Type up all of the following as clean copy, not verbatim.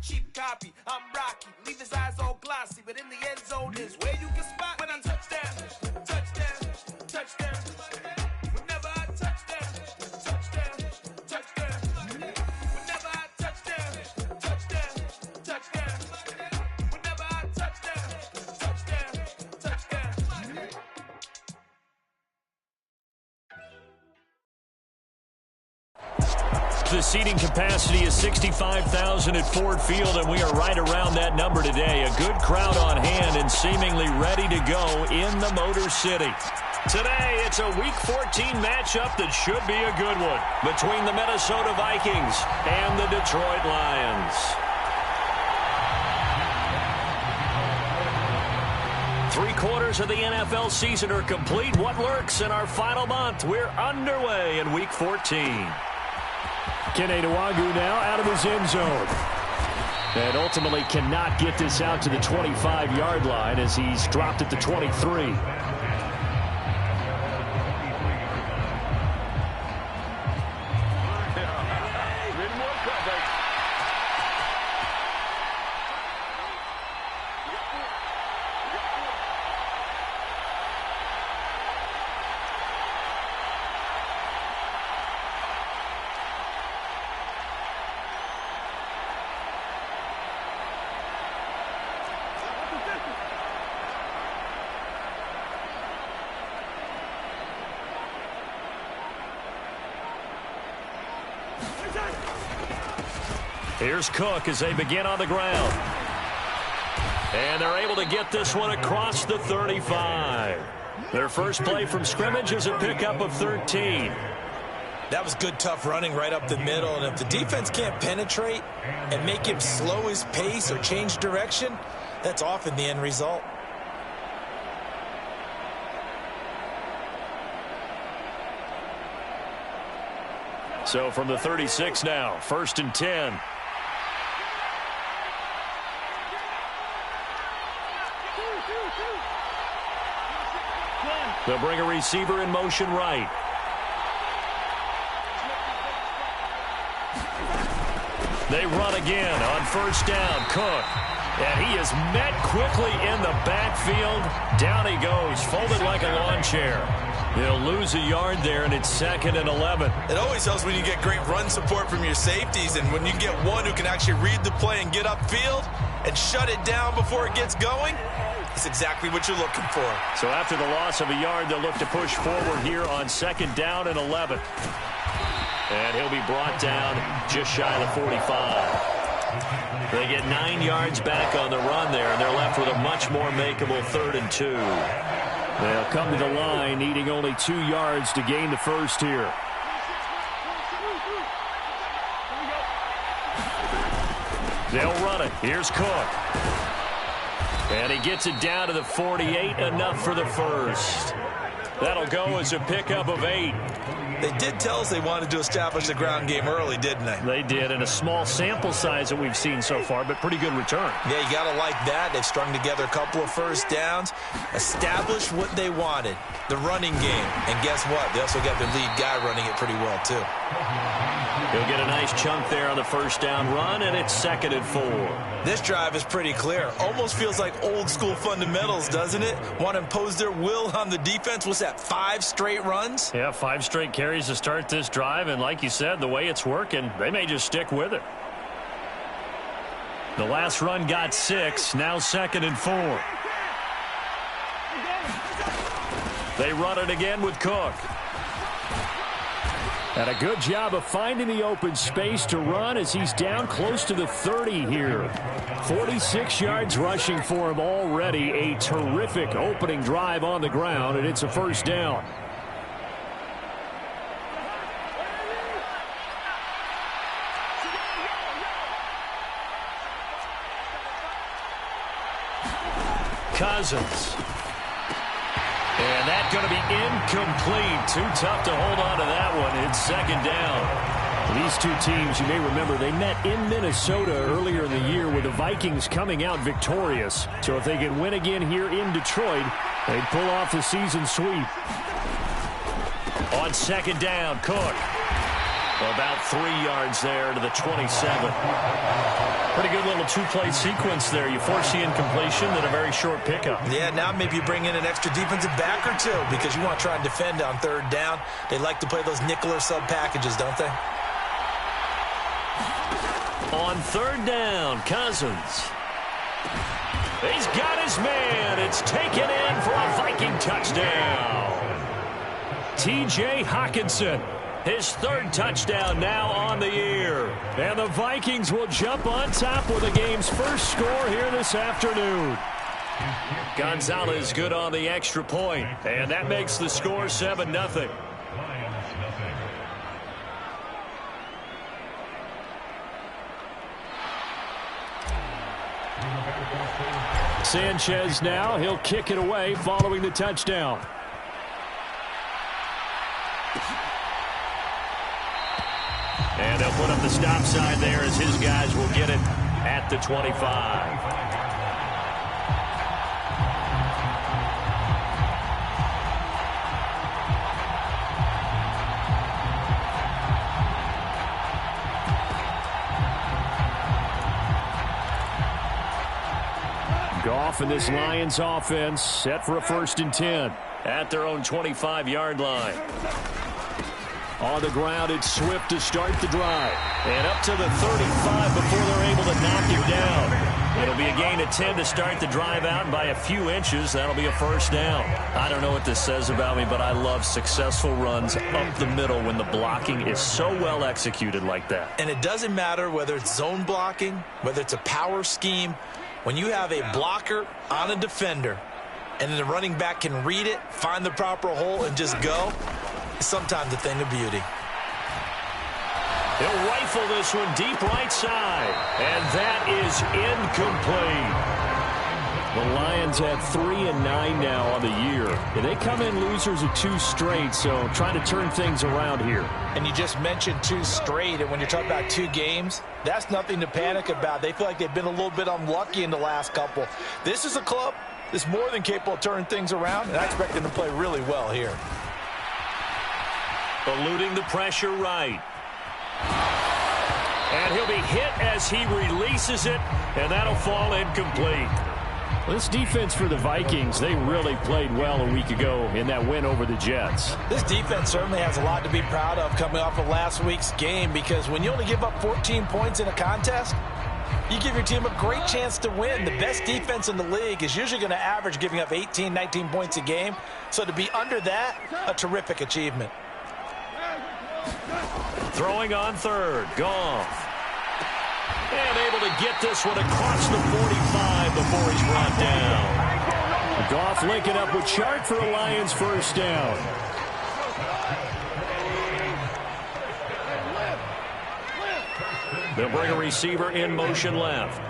cheap copy. I'm Rocky, leave his eyes all glossy, but in the end zone is where you can spot when I touchdown, touchdown, touchdown. Whenever I touchdown, touchdown, touchdown. Whenever I touchdown, touchdown, touchdown. Whenever I touchdown, touchdown, touchdown. The seating capacity is 65,000 at Ford Field, and we are right around that number today. A good crowd on hand and seemingly ready to go in the Motor City. Today, it's a Week 14 matchup that should be a good one between the Minnesota Vikings and the Detroit Lions. 3/4 of the NFL season are complete. What lurks in our final month? We're underway in Week 14. Kene Nwangwu now out of his end zone. And ultimately cannot get this out to the 25-yard line as he's dropped at the 23. Here's Cook as they begin on the ground. And they're able to get this one across the 35. Their first play from scrimmage is a pickup of 13. That was good, tough running right up the middle. And if the defense can't penetrate and make him slow his pace or change direction, that's often the end result. So from the 36 now, 1st and 10. They'll bring a receiver in motion right. They run again on 1st down. Cook. And he is met quickly in the backfield. Down he goes, folded like a lawn chair. They'll lose a yard there, and it's 2nd and 11. It always helps when you get great run support from your safeties, and when you get one who can actually read the play and get upfield and shut it down before it gets going, it's exactly what you're looking for. So after the loss of a yard, they'll look to push forward here on 2nd down and 11. And he'll be brought down just shy of the 45. They get 9 yards back on the run there, and they're left with a much more makeable 3rd and 2. They'll come to the line, needing only 2 yards to gain the first here. They'll run it. Here's Cook. And he gets it down to the 48, enough for the first. That'll go as a pickup of 8. They did tell us they wanted to establish the ground game early, didn't they? They did, in a small sample size that we've seen so far, but pretty good return. Yeah, you got to like that. They've strung together a couple of first downs, established what they wanted, the running game. And guess what? They also got their lead guy running it pretty well, too. He'll get a nice chunk there on the 1st down run, and it's 2nd and 4. This drive is pretty clear. Almost feels like old school fundamentals, doesn't it? Want to impose their will on the defense. What's that, 5 straight runs? Yeah, 5 straight carries to start this drive, and like you said, the way it's working, they may just stick with it. The last run got 6, now 2nd and 4. They run it again with Cook. And a good job of finding the open space to run as he's down close to the 30 here. 46 yards rushing for him already. A terrific opening drive on the ground, and it's a 1st down. Cousins. And that's going to be incomplete. Too tough to hold on to that one. It's 2nd down. These two teams, you may remember, they met in Minnesota earlier in the year with the Vikings coming out victorious. So if they can win again here in Detroit, they'd pull off the season sweep. On 2nd down, Cook. About 3 yards there to the 27. Pretty good little two-play sequence there. You force the incompletion, then a very short pickup. Yeah, now maybe you bring in an extra defensive back or two because you want to try and defend on third down. They like to play those nickel or sub packages, don't they? On third down, Cousins. He's got his man. It's taken in for a Viking touchdown. T.J. Hawkinson, his third touchdown now on the year. And the Vikings will jump on top with the game's first score here this afternoon. Gonzalez good on the extra point, and that makes the score 7-0. Sanchez now, he'll kick it away following the touchdown. And they'll put up the stop sign there as his guys will get it at the 25. Goff and this Lions offense set for a 1st and 10. At their own 25-yard line. On the ground, it's Swift to start the drive. And up to the 35 before they're able to knock him down. It'll be a gain of 10 to start the drive out, and by a few inches, that'll be a 1st down. I don't know what this says about me, but I love successful runs up the middle when the blocking is so well executed like that. And it doesn't matter whether it's zone blocking, whether it's a power scheme. When you have a blocker on a defender and then the running back can read it, find the proper hole, and just go, it's sometimes a thing of beauty. He'll rifle this one deep right side, and that is incomplete. The Lions at 3-9 now on the year. And they come in losers of 2 straight, so trying to turn things around here. And you just mentioned 2 straight, and when you're talking about 2 games, that's nothing to panic about. They feel like they've been a little bit unlucky in the last couple. This is a club that's more than capable of turning things around, and I expect them to play really well here. Eluding the pressure right. And he'll be hit as he releases it, and that'll fall incomplete. This defense for the Vikings, they really played well a week ago in that win over the Jets. This defense certainly has a lot to be proud of coming off of last week's game, because when you only give up 14 points in a contest, you give your team a great chance to win. The best defense in the league is usually going to average giving up 18, 19 points a game. So to be under that, a terrific achievement. Throwing on third, Goff. And able to get this one across the 45 before he's brought down. Goff linking up with Chart for a Lions 1st down. They'll bring a receiver in motion left.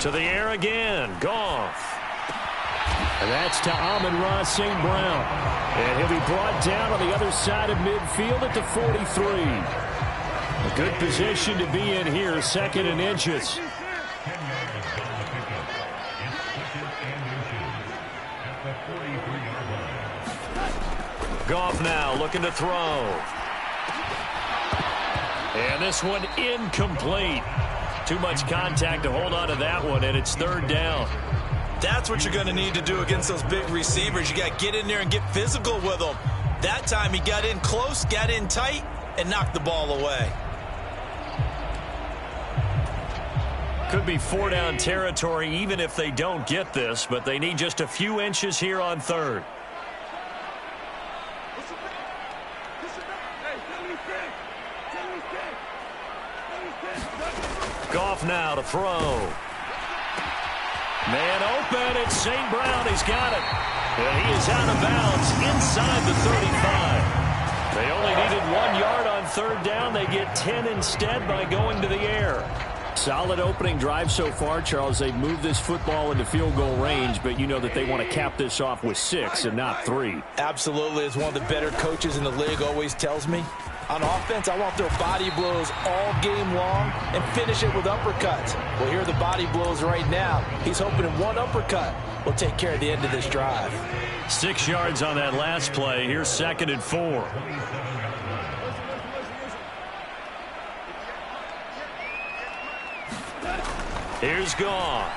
To the air again, Goff. And that's to Amon-Ra St. Brown. And he'll be brought down on the other side of midfield at the 43. A good position to be in here, 2nd and inches. Goff now looking to throw. And this one incomplete. Too much contact to hold on to that one, and it's 3rd down. That's what you're going to need to do against those big receivers. You got to get in there and get physical with them. That time he got in close, got in tight, and knocked the ball away. Could be 4-down territory even if they don't get this, but they need just a few inches here on 3rd. Goff now to throw. Man open, it's St. Brown, he's got it. And he is out of bounds inside the 35. They only needed 1 yard on 3rd down. They get 10 instead by going to the air. Solid opening drive so far, Charles. They've moved this football into field goal range, but you know that they want to cap this off with 6 and not 3. Absolutely. As one of the better coaches in the league always tells me, on offense, I want to throw body blows all game long and finish it with uppercuts. Well, here are the body blows right now. He's hoping in one uppercut will take care of the end of this drive. 6 yards on that last play. Here's 2nd and 4. Here's Goff.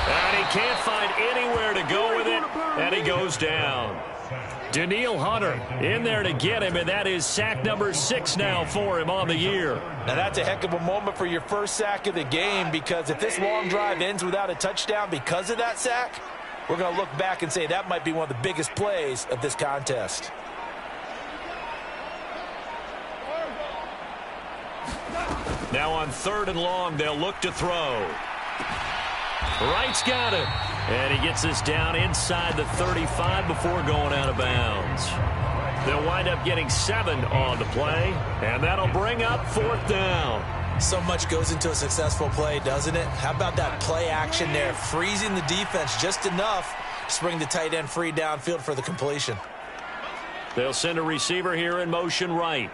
And he can't find anywhere to go with it, and he goes down. Danielle Hunter in there to get him, and that is sack number 6 now for him on the year. Now that's a heck of a moment for your first sack of the game, because if this long drive ends without a touchdown because of that sack, we're going to look back and say that might be one of the biggest plays of this contest. Now on 3rd and long, they'll look to throw. Wright's got it. And he gets this down inside the 35 before going out of bounds. They'll wind up getting 7 on the play, and that'll bring up 4th down. So much goes into a successful play, doesn't it? How about that play action there, freezing the defense just enough to bring the tight end free downfield for the completion. They'll send a receiver here in motion right.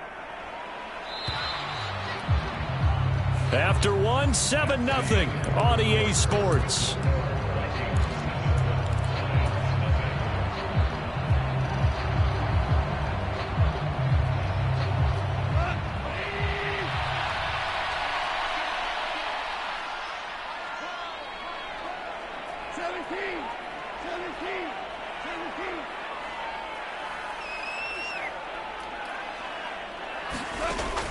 After 1, 7-0 on EA Sports.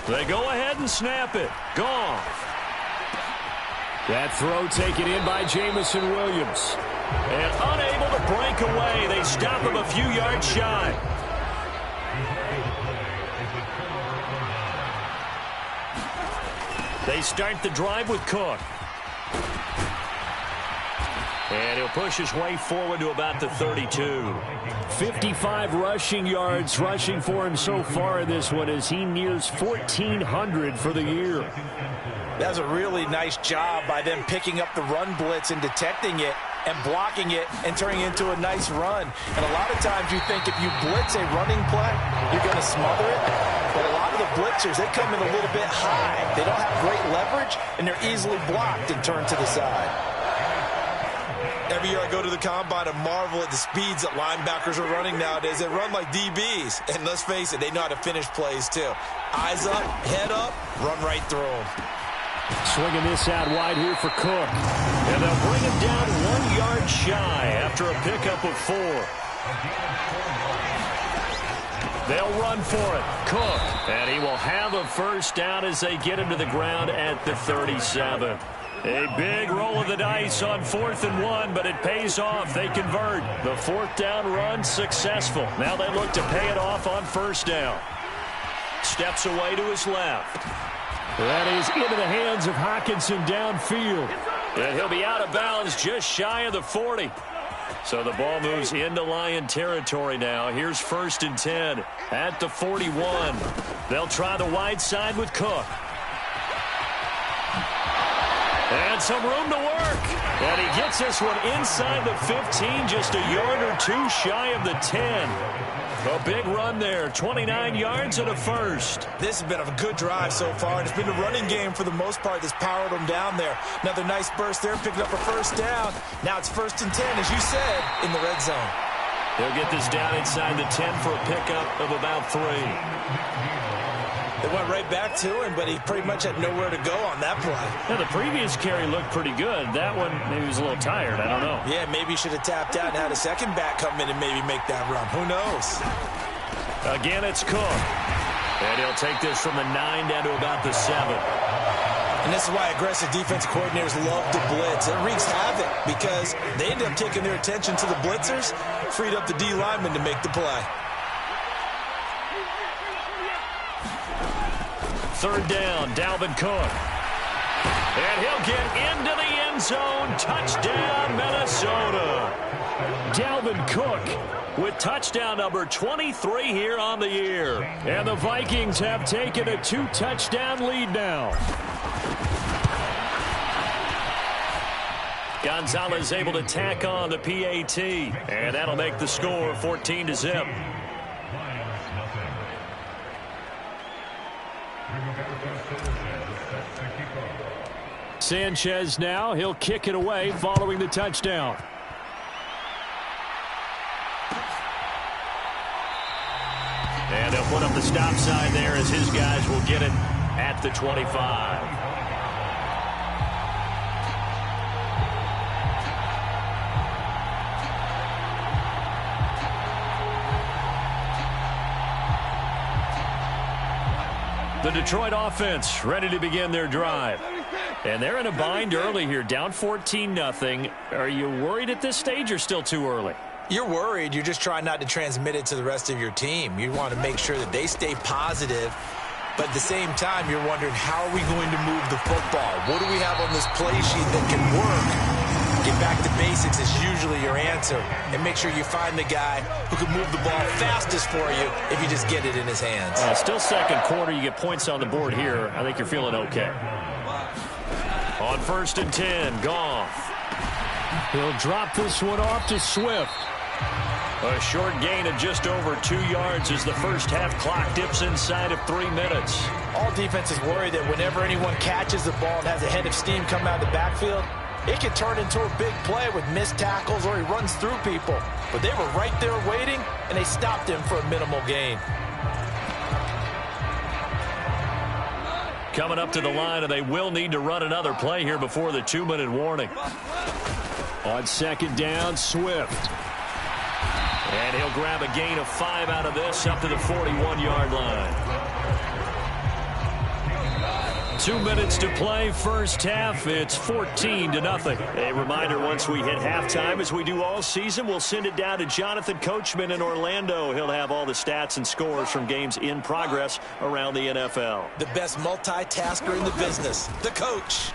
They go ahead and snap it. Goff. That throw taken in by Jamison Williams. And unable to break away. They stop him a few yards shy. They start the drive with Cook. And he'll push his way forward to about the 32. 55 rushing yards rushing for him so far in this one as he nears 1,400 for the year. That was a really nice job by them picking up the run blitz and detecting it and blocking it and turning it into a nice run. And a lot of times you think if you blitz a running play, you're going to smother it. But a lot of the blitzers, they come in a little bit high. They don't have great leverage, and they're easily blocked and turned to the side. Every year I go to the combine and marvel at the speeds that linebackers are running nowadays. They run like DBs. And let's face it, they know how to finish plays too. Eyes up, head up, run right through them. Swinging this out wide here for Cook. And they'll bring him down 1 yard shy after a pickup of 4. They'll run for it. Cook. And he will have a first down as they get him to the ground at the 37. A big roll of the dice on 4th and 1, but it pays off. They convert. The 4th down run successful. Now they look to pay it off on 1st down. Steps away to his left. That is into the hands of Hockenson downfield. And he'll be out of bounds just shy of the 40. So the ball moves into Lion territory now. Here's 1st and 10 at the 41. They'll try the wide side with Cook. And some room to work. And he gets this one inside the 15, just a yard or 2 shy of the 10. A big run there, 29 yards and a first. This has been a good drive so far, and it's been a running game for the most part that's powered them down there. Another nice burst there, picking up a first down. Now it's 1st and 10, as you said, in the red zone. He'll get this down inside the 10 for a pickup of about 3. They went right back to him, but he pretty much had nowhere to go on that play. Now, the previous carry looked pretty good. That one, maybe he was a little tired. I don't know. Yeah, maybe he should have tapped out and had a second back come in and maybe make that run. Who knows? Again, it's Cook. And he'll take this from the 9 down to about the 7. And this is why aggressive defensive coordinators love to blitz. It wreaks havoc because they end up taking their attention to the blitzers, freed up the D lineman to make the play. 3rd down, Dalvin Cook. And he'll get into the end zone. Touchdown, Minnesota. Dalvin Cook with touchdown number 23 here on the year. And the Vikings have taken a 2-touchdown lead now. Gonzalez able to tack on the PAT. And that'll make the score 14-0. Sanchez now. He'll kick it away following the touchdown. And they'll put up the stop sign there as his guys will get it at the 25. The Detroit offense ready to begin their drive. And they're in a bind early here, down 14-0. Are you worried at this stage or still too early? You're worried. You're just trying not to transmit it to the rest of your team. You want to make sure that they stay positive. But at the same time, you're wondering, how are we going to move the football? What do we have on this play sheet that can work? Get back to basics is usually your answer. And make sure you find the guy who can move the ball fastest for you if you just get it in his hands. Still second quarter. You get points on the board here. I think you're feeling okay. On 1st and 10, Goff. He'll drop this one off to Swift. A short gain of just over 2 yards as the first half clock dips inside of 3 minutes. All defenses worry that whenever anyone catches the ball and has a head of steam come out of the backfield, it can turn into a big play with missed tackles or he runs through people. But they were right there waiting, and they stopped him for a minimal gain. Coming up to the line, and they will need to run another play here before the 2-minute warning. On 2nd down, Swift. And he'll grab a gain of 5 out of this up to the 41-yard line. 2 minutes to play, first half. It's 14-0. A reminder, once we hit halftime, as we do all season, we'll send it down to Jonathan Coachman in Orlando. He'll have all the stats and scores from games in progress around the NFL. The best multitasker in the business, the coach.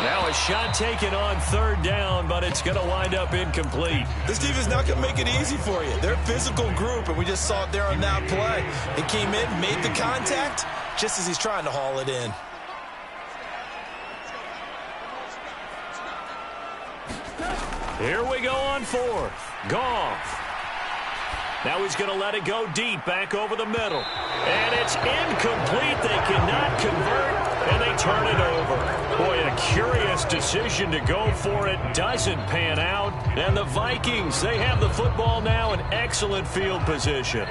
Now a shot taken on 3rd down, but it's going to wind up incomplete. This defense not going to make it easy for you. They're a physical group, and we just saw it there on that play. It came in, made the contact, just as he's trying to haul it in. Here we go on 4th. Goff. Now he's going to let it go deep, back over the middle. And it's incomplete. They cannot convert, and they turn it over. Boy, a curious decision to go for it. Doesn't pan out. And the Vikings, they have the football now in excellent field position.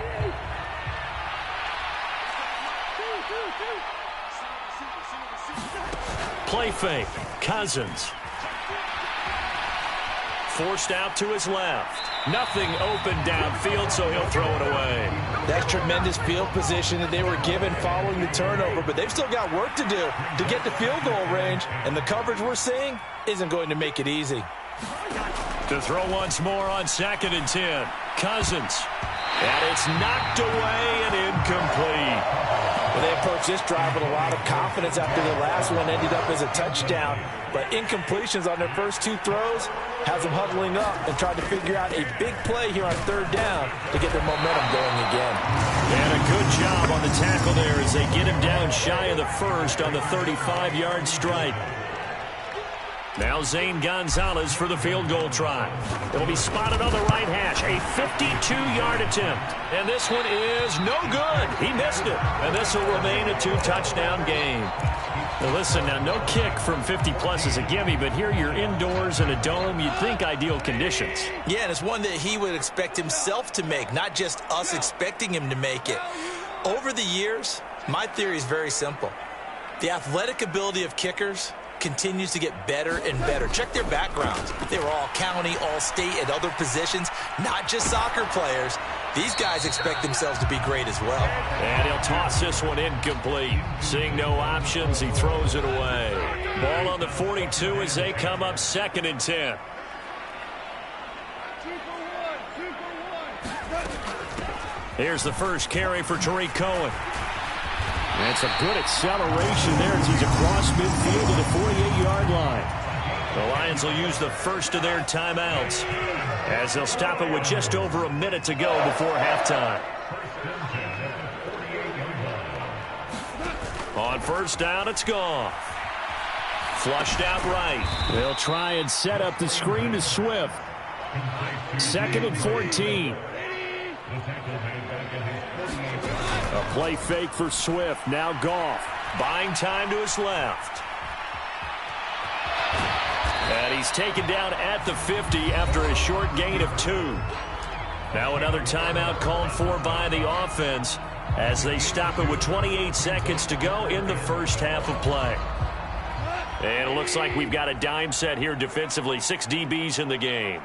Play fake. Cousins. Forced out to his left. Nothing open downfield, so he'll throw it away. That's tremendous field position that they were given following the turnover, but they've still got work to do to get to field goal range, and the coverage we're seeing isn't going to make it easy. To throw once more on 2nd and 10. Cousins. And it's knocked away and incomplete. Well, they approached this drive with a lot of confidence after the last one ended up as a touchdown. But incompletions on their first 2 throws has them huddling up and trying to figure out a big play here on 3rd down to get their momentum going again. And a good job on the tackle there as they get him down shy of the first on the 35-yard strike. Now Zane Gonzalez for the field goal try. It'll be spotted on the right hash. A 52-yard attempt. And this one is no good. He missed it. And this will remain a 2-touchdown game. Now listen, now no kick from 50-plus is a gimme, but here you're indoors in a dome. You'd think ideal conditions. Yeah, and it's one that he would expect himself to make, not just us expecting him to make it. Over the years, my theory is very simple. The athletic ability of kickers continues to get better and better. Check their backgrounds. They were all county, all state, at other positions, not just soccer players. These guys expect themselves to be great as well. And he'll toss this one incomplete. Seeing no options, he throws it away. Ball on the 42 as they come up 2nd and 10. Here's the first carry for Tariq Cohen. That's a good acceleration there as he's across midfield to the 48-yard line. The Lions will use the first of their timeouts as they'll stop it with just over a minute to go before halftime. On 1st down, it's Goff. Flushed out right. They'll try and set up the screen to Swift. 2nd and 14. A play fake for Swift. Now Goff. Buying time to his left. And he's taken down at the 50 after a short gain of 2. Now another timeout called for by the offense as they stop it with 28 seconds to go in the first half of play. And it looks like we've got a dime set here defensively. 6 DBs in the game.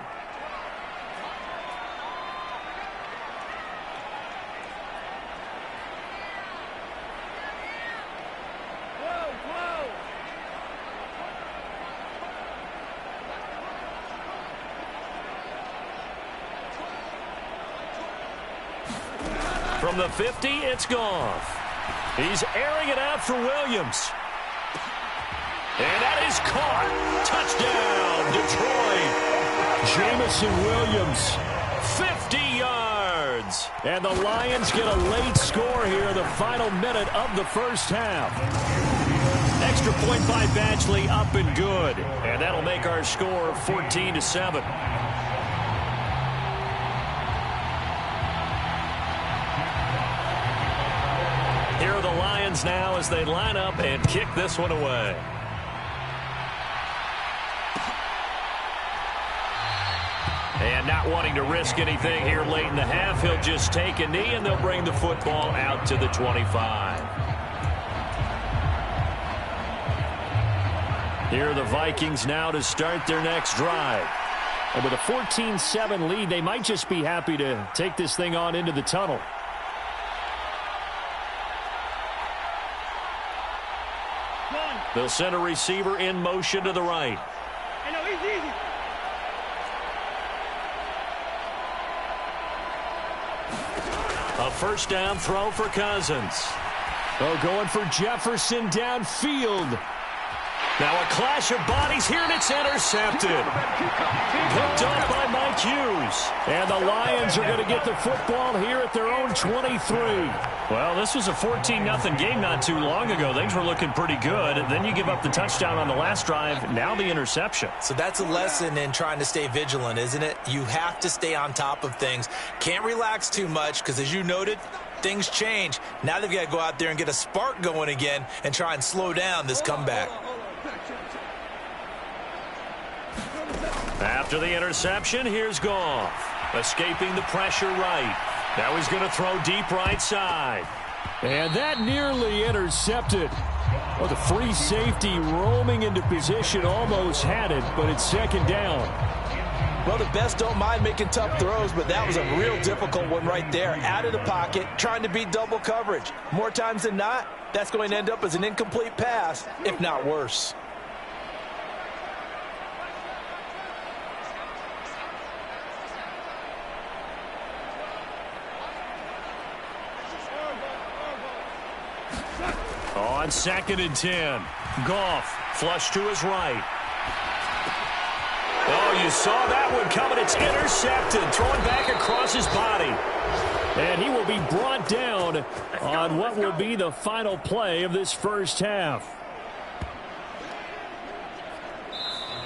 From the 50, it's Goff. He's airing it out for Williams. And that is caught. Touchdown, Detroit. Jamison Williams, 50 yards. And the Lions get a late score here in the final minute of the first half. Extra point by Badgley, up and good. And that'll make our score 14-7. Here are the Lions now as they line up and kick this one away. And not wanting to risk anything here late in the half, he'll just take a knee and they'll bring the football out to the 25. Here are the Vikings now to start their next drive. And with a 14-7 lead, they might just be happy to take this thing on into the tunnel. They'll send a receiver in motion to the right. A first down throw for Cousins. Oh, going for Jefferson downfield. Now a clash of bodies here, and it's intercepted. Picked up by Mike Hughes. And the Lions are going to get the football here at their own 23. Well, this was a 14-0 game not too long ago. Things were looking pretty good. Then you give up the touchdown on the last drive. Now the interception. So that's a lesson in trying to stay vigilant, isn't it? You have to stay on top of things. Can't relax too much because, as you noted, things change. Now they've got to go out there and get a spark going again and try and slow down this comeback. After the interception, here's Goff. Escaping the pressure right. Now he's going to throw deep right side. And that nearly intercepted. Well, the free safety roaming into position almost had it, but it's second down. Well, the best don't mind making tough throws, but that was a real difficult one right there. Out of the pocket, trying to beat double coverage. More times than not, that's going to end up as an incomplete pass, if not worse. On 2nd and 10, Goff flush to his right. Oh, you saw that one coming. It's intercepted, throwing back across his body. And he will be brought down on what will be the final play of this first half.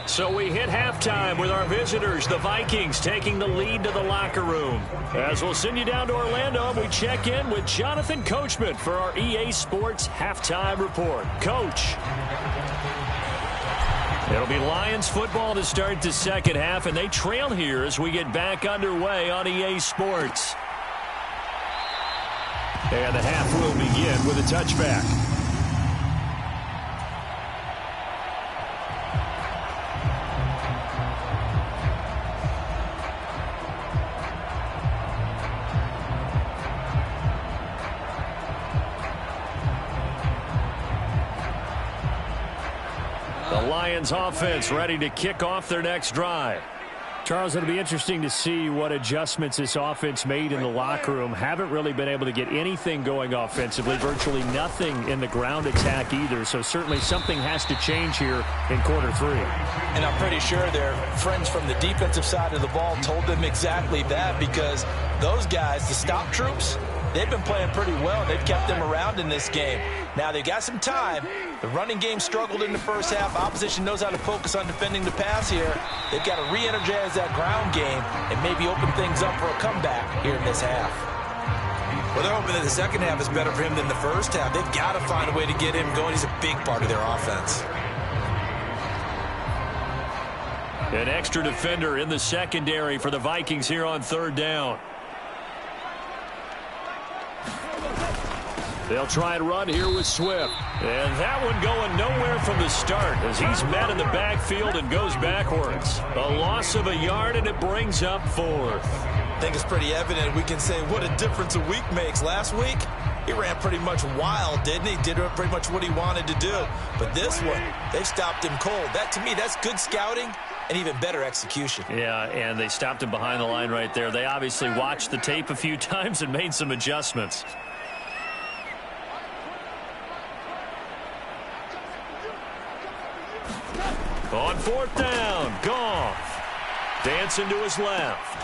So we hit halftime with our visitors, the Vikings, taking the lead to the locker room. As we'll send you down to Orlando, we check in with Jonathan Coachman for our EA Sports Halftime Report. Coach. It'll be Lions football to start the second half, and they trail here as we get back underway on EA Sports. And the half will begin with a touchback. Lions offense ready to kick off their next drive. Charles, it'll be interesting to see what adjustments this offense made in the locker room. Haven't really been able to get anything going offensively, virtually nothing in the ground attack either, so certainly something has to change here in quarter 3. And I'm pretty sure their friends from the defensive side of the ball told them exactly that, because those guys, the stop troops, they've been playing pretty well. They've kept them around in this game. Now, they've got some time. The running game struggled in the first half. Opposition knows how to focus on defending the pass here. They've got to re-energize that ground game and maybe open things up for a comeback here in this half. Well, they're hoping that the second half is better for him than the first half. They've got to find a way to get him going. He's a big part of their offense. An extra defender in the secondary for the Vikings here on 3rd down. They'll try and run here with Swift. And that one going nowhere from the start as he's met in the backfield and goes backwards. A loss of a yard, and it brings up 4th. I think it's pretty evident. We can say what a difference a week makes. Last week, he ran pretty much wild, didn't he? Did pretty much what he wanted to do. But this one, they stopped him cold. That, to me, that's good scouting and even better execution. Yeah, and they stopped him behind the line right there. They obviously watched the tape a few times and made some adjustments. On fourth down, Goff. Dancing to his left.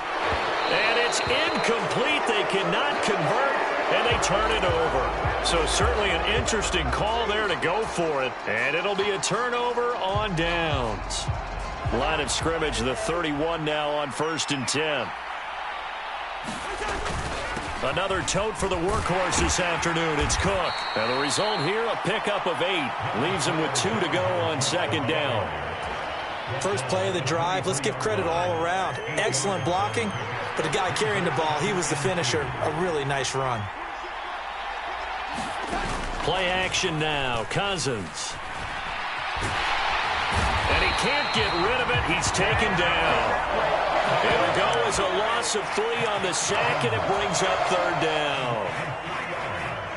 And it's incomplete. They cannot convert, and they turn it over. So certainly an interesting call there to go for it. And it'll be a turnover on downs. Line of scrimmage, the 31 now on 1st and 10. Another tote for the workhorse this afternoon. It's Cook. And the result here, a pickup of 8. Leaves him with 2 to go on 2nd down. First play of the drive, let's give credit all around. Excellent blocking, but the guy carrying the ball, he was the finisher. A really nice run. Play action now, Cousins. And he can't get rid of it. He's taken down. It'll go as a loss of 3 on the sack, and it brings up 3rd down.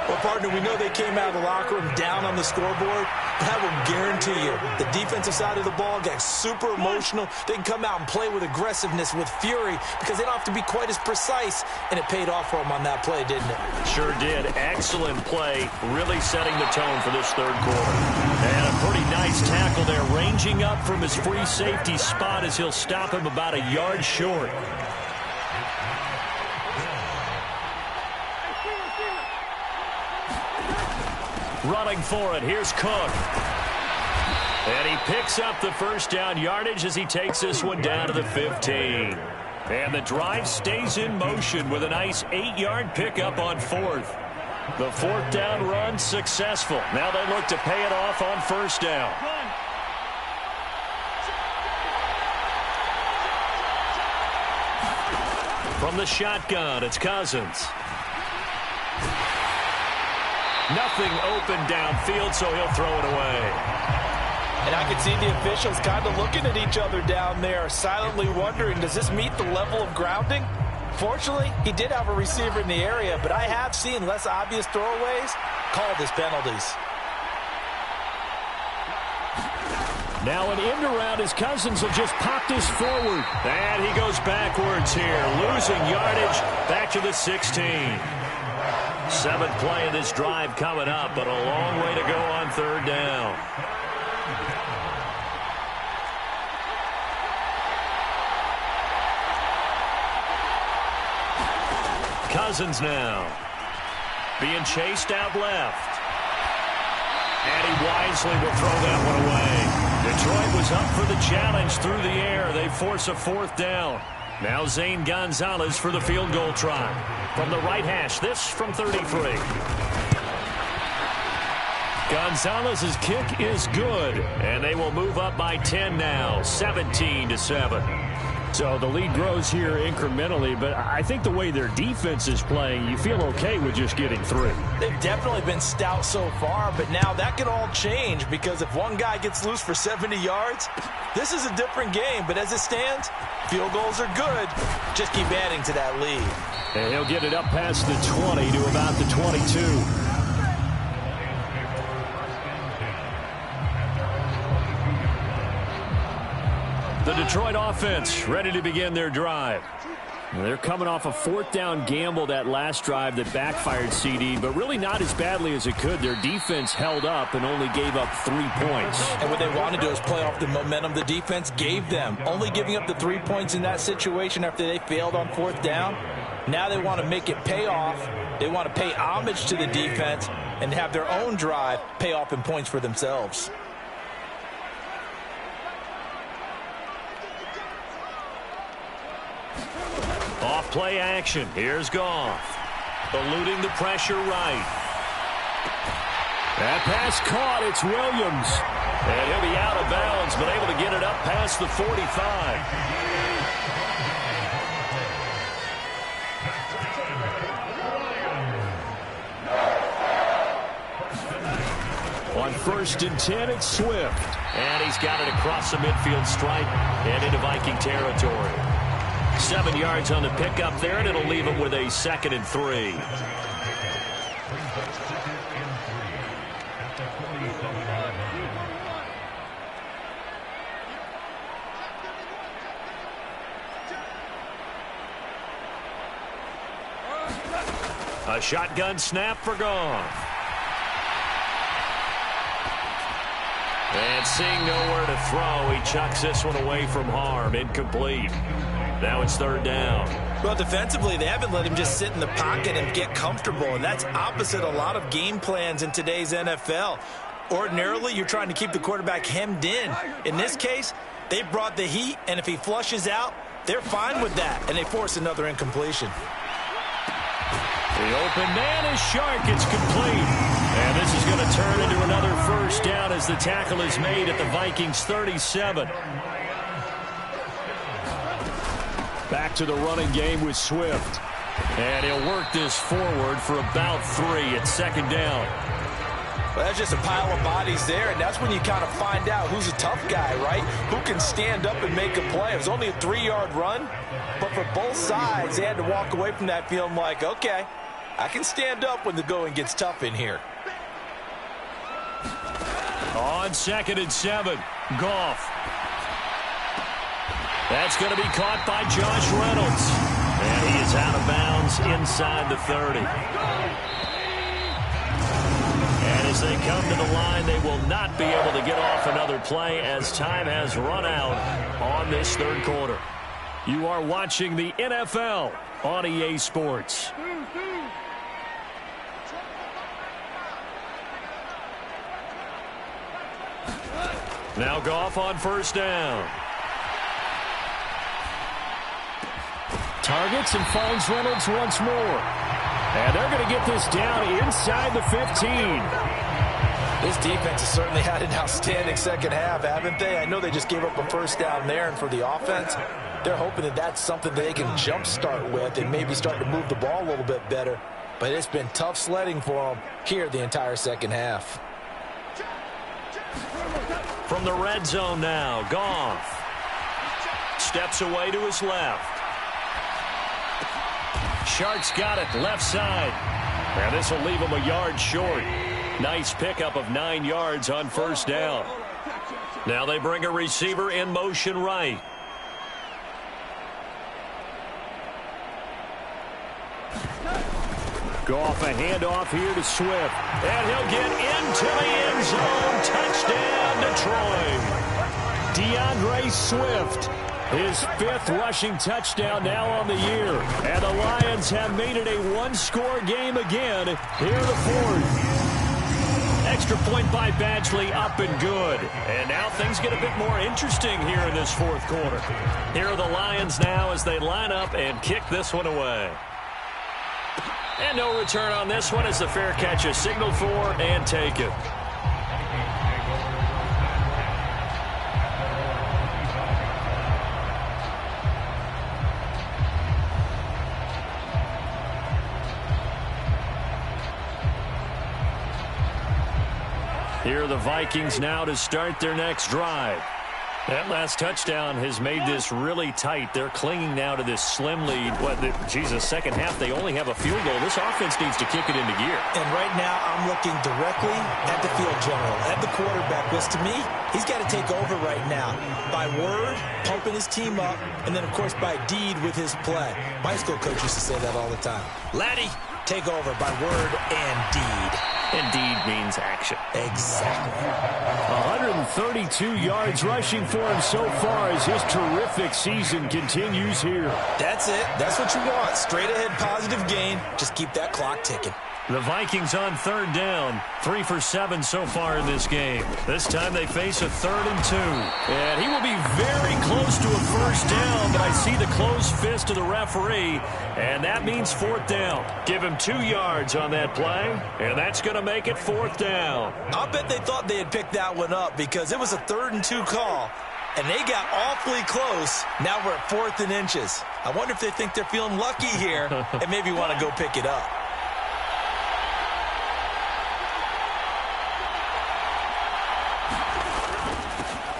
Well, partner, we know they came out of the locker room down on the scoreboard, but I will guarantee you the defensive side of the ball got super emotional. They can come out and play with aggressiveness, with fury, because they don't have to be quite as precise, and it paid off for them on that play, didn't it? Sure did. Excellent play, really setting the tone for this 3rd quarter. And a pretty nice tackle there, ranging up from his free safety spot as he'll stop him about a yard short. Running for it, here's Cook. And he picks up the 1st down yardage as he takes this one down to the 15. And the drive stays in motion with a nice 8-yard pickup on 4th. The 4th down run successful. Now they look to pay it off on 1st down. From the shotgun, it's Cousins. Nothing open downfield, so he'll throw it away. And I can see the officials kind of looking at each other down there, silently wondering, does this meet the level of grounding? Fortunately, he did have a receiver in the area, but I have seen less obvious throwaways called as penalties. Now an end around as Cousins will just pop this forward. And he goes backwards here, losing yardage back to the 16. 7th play of this drive coming up, but a long way to go on 3rd down. Cousins now. Being chased out left. And he wisely will throw that one away. Detroit was up for the challenge through the air. They force a 4th down. Now Zane Gonzalez for the field goal try. From the right hash, this from 33. Gonzalez's kick is good, and they will move up by 10 now, 17-7. So the lead grows here incrementally, but I think the way their defense is playing, you feel okay with just getting through. They've definitely been stout so far, but now that could all change because if one guy gets loose for 70 yards, this is a different game. But as it stands, field goals are good. Just keep adding to that lead. And he'll get it up past the 20 to about the 22. The Detroit offense ready to begin their drive. They're coming off a 4th down gamble that last drive that backfired, CD, but really not as badly as it could. Their defense held up and only gave up 3 points. And what they want to do is play off the momentum the defense gave them. Only giving up the 3 points in that situation after they failed on 4th down. Now they want to make it pay off. They want to pay homage to the defense and have their own drive pay off in points for themselves. Off play action. Here's Goff. Eluding the pressure right. That pass caught. It's Williams. And he'll be out of bounds, but able to get it up past the 45. On 1st and 10, it's Swift. And he's got it across the midfield stripe and into Viking territory. 7 yards on the pickup there, and it'll leave him with a 2nd and 3. A shotgun snap for Goff. And seeing nowhere to throw, he chucks this one away from harm. Incomplete. Now it's third down. Well, defensively, they haven't let him just sit in the pocket and get comfortable, and that's opposite a lot of game plans in today's NFL. Ordinarily, you're trying to keep the quarterback hemmed in. In this case, they brought the heat, and if he flushes out, they're fine with that, and they force another incompletion. The open man is Shark. It's complete. And this is going to turn into another first down as the tackle is made at the Vikings 37. Back to the running game with Swift. And he'll work this forward for about 3 at second down. Well, that's just a pile of bodies there, and that's when you kind of find out who's a tough guy, right? Who can stand up and make a play. It was only a 3-yard run, but for both sides, they had to walk away from that feeling like, okay, I can stand up when the going gets tough in here. On 2nd and 7, Goff. That's going to be caught by Josh Reynolds. And he is out of bounds inside the 30. And as they come to the line, they will not be able to get off another play as time has run out on this third quarter. You are watching the NFL on EA Sports. Now Goff on first down. Targets and finds Reynolds once more. And they're going to get this down inside the 15. This defense has certainly had an outstanding second half, haven't they? I know they just gave up a first down there, and for the offense, they're hoping that that's something that they can jumpstart with and maybe start to move the ball a little bit better. But it's been tough sledding for them here the entire second half. From the red zone now, Goff steps away to his left. Shark's got it left side. And this will leave him a yard short. Nice pickup of 9 yards on first down. Now they bring a receiver in motion right. Goff a handoff here to Swift. And he'll get into the end zone. Touchdown, Detroit. DeAndre Swift, his 5th rushing touchdown now on the year. And the Lions have made it a one-score game again. Here the 4th. Extra point by Badgley, up and good. And now things get a bit more interesting here in this 4th quarter. Here are the Lions now as they line up and kick this one away. And no return on this one as the fair catch is signaled for and taken. Here are the Vikings now to start their next drive. That last touchdown has made this really tight. They're clinging now to this slim lead. Second half, they only have a field goal. This offense needs to kick it into gear. And right now, I'm looking directly at the field general, at the quarterback, because to me, he's got to take over right now. By word, pumping his team up, and then, of course, by deed with his play. My high school coach used to say that all the time. Laddie, take over by word and deed. And deed means action. Exactly. 132 yards rushing for him so far as his terrific season continues here. That's it. That's what you want. Straight ahead positive gain. Just keep that clock ticking. The Vikings on third down. 3 for 7 so far in this game. This time they face a 3rd and 2. And he will be very close to a first down, but I see the closed fist of the referee, and that means 4th down. Give him 2 yards on that play, and that's going to make it 4th down. I'll bet they thought they had picked that one up because it was a 3rd and 2 call, and they got awfully close. Now we're at 4th and inches. I wonder if they think they're feeling lucky here and maybe want to go pick it up.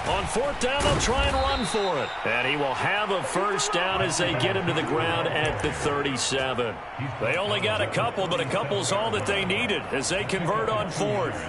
On 4th down, they'll try and run for it. And he will have a first down as they get him to the ground at the 37. They only got a couple, but a couple's all that they needed as they convert on 4th.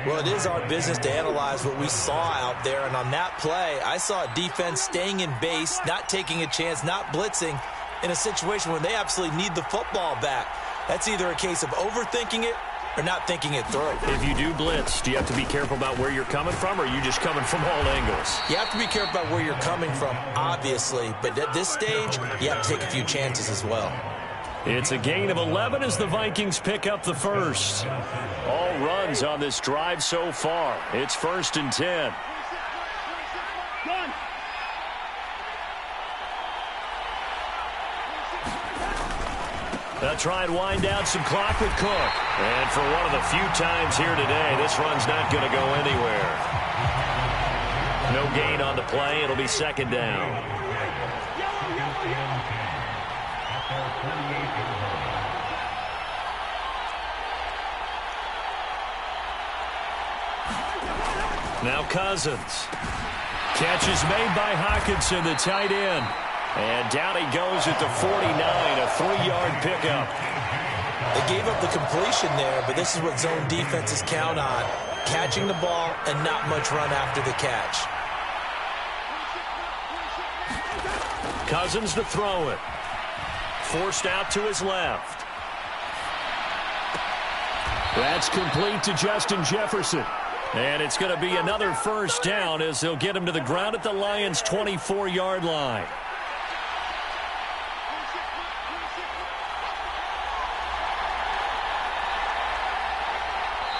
Well, it is our business to analyze what we saw out there. And on that play, I saw a defense staying in base, not taking a chance, not blitzing in a situation where they absolutely need the football back. That's either a case of overthinking it or not thinking it through. If you do blitz, do you have to be careful about where you're coming from, or are you just coming from all angles? You have to be careful about where you're coming from, obviously, but at this stage, you have to take a few chances as well. It's a gain of 11 as the Vikings pick up the first. All runs on this drive so far. It's 1st and 10. They'll try and wind down some clock with Cook. And for one of the few times here today, this run's not going to go anywhere. No gain on the play. It'll be 2nd down. Now Cousins. Catch is made by Hawkinson, the tight end. And down he goes at the 49, a 3-yard pickup. They gave up the completion there, but this is what zone defenses count on. Catching the ball and not much run after the catch. Cousins to throw it. Forced out to his left. That's complete to Justin Jefferson. And it's going to be another 1st down as they'll get him to the ground at the Lions' 24-yard line.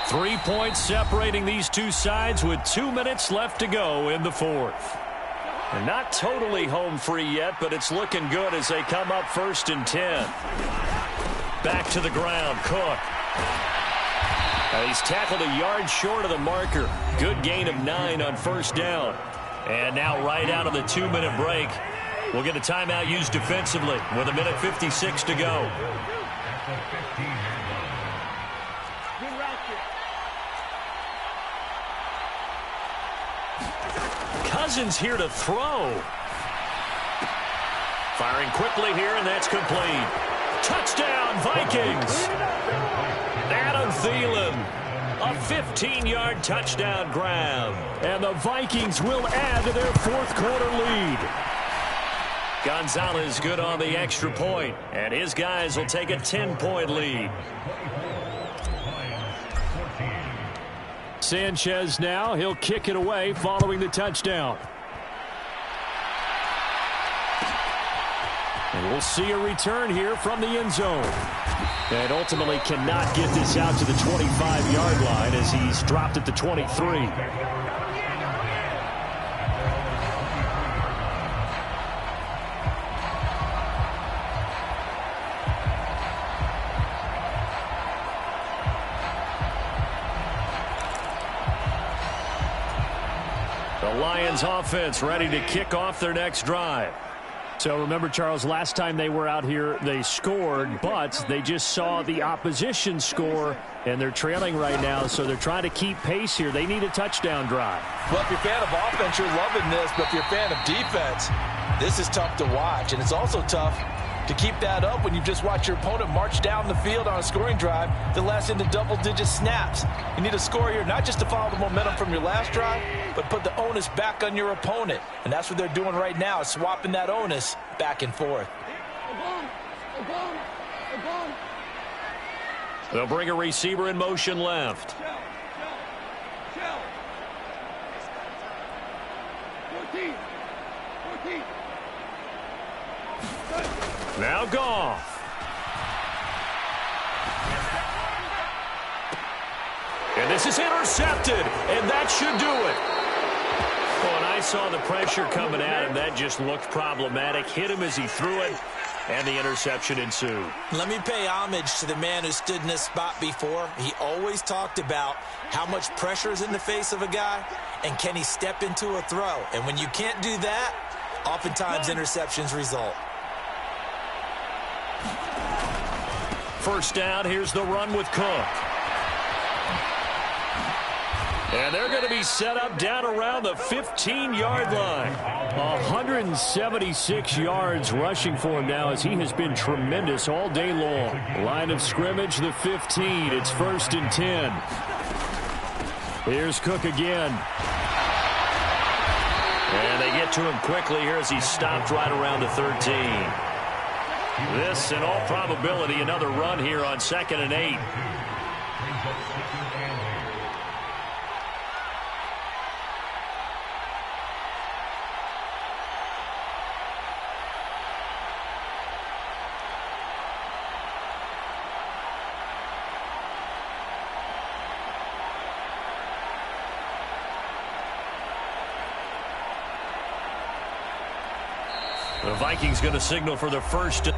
3 points separating these two sides with 2 minutes left to go in the 4th. And not totally home free yet, but it's looking good as they come up 1st and 10. Back to the ground, Cook. He's tackled a yard short of the marker. Good gain of 9 on 1st down. And now right out of the 2-minute break, we'll get a timeout used defensively with 1:56 to go. Cousins here to throw. Firing quickly here, and that's complete. Touchdown, Vikings. Adam Thielen, a 15-yard touchdown grab. And the Vikings will add to their 4th quarter lead. Gonzalez good on the extra point, and his guys will take a 10-point lead. Sanchez now, he'll kick it away following the touchdown. And we'll see a return here from the end zone. And ultimately cannot get this out to the 25-yard line as he's dropped at the 23. The Lions offense ready to kick off their next drive. So remember, Charles, last time they were out here, they scored, but they just saw the opposition score, and they're trailing right now, so they're trying to keep pace here. They need a touchdown drive. Well, if you're a fan of offense, you're loving this, but if you're a fan of defense, this is tough to watch, and it's also tough to keep that up when you just watch your opponent march down the field on a scoring drive that lasts into double-digit snaps. You need a score here, not just to follow the momentum from your last drive, but put the onus back on your opponent. And that's what they're doing right now, swapping that onus back and forth. They'll bring a receiver in motion left. Now Goff. And this is intercepted, and that should do it. Oh, and I saw the pressure coming at him. That just looked problematic. Hit him as he threw it, and the interception ensued. Let me pay homage to the man who stood in this spot before. He always talked about how much pressure is in the face of a guy, and can he step into a throw. And when you can't do that, oftentimes interceptions result. First down, here's the run with Cook. And they're going to be set up down around the 15-yard line. 176 yards rushing for him now as he has been tremendous all day long. Line of scrimmage, the 15. It's 1st and 10. Here's Cook again. And they get to him quickly here as he stopped right around the 13. This, in all probability, another run here on 2nd and 8. The Vikings going to signal for the first.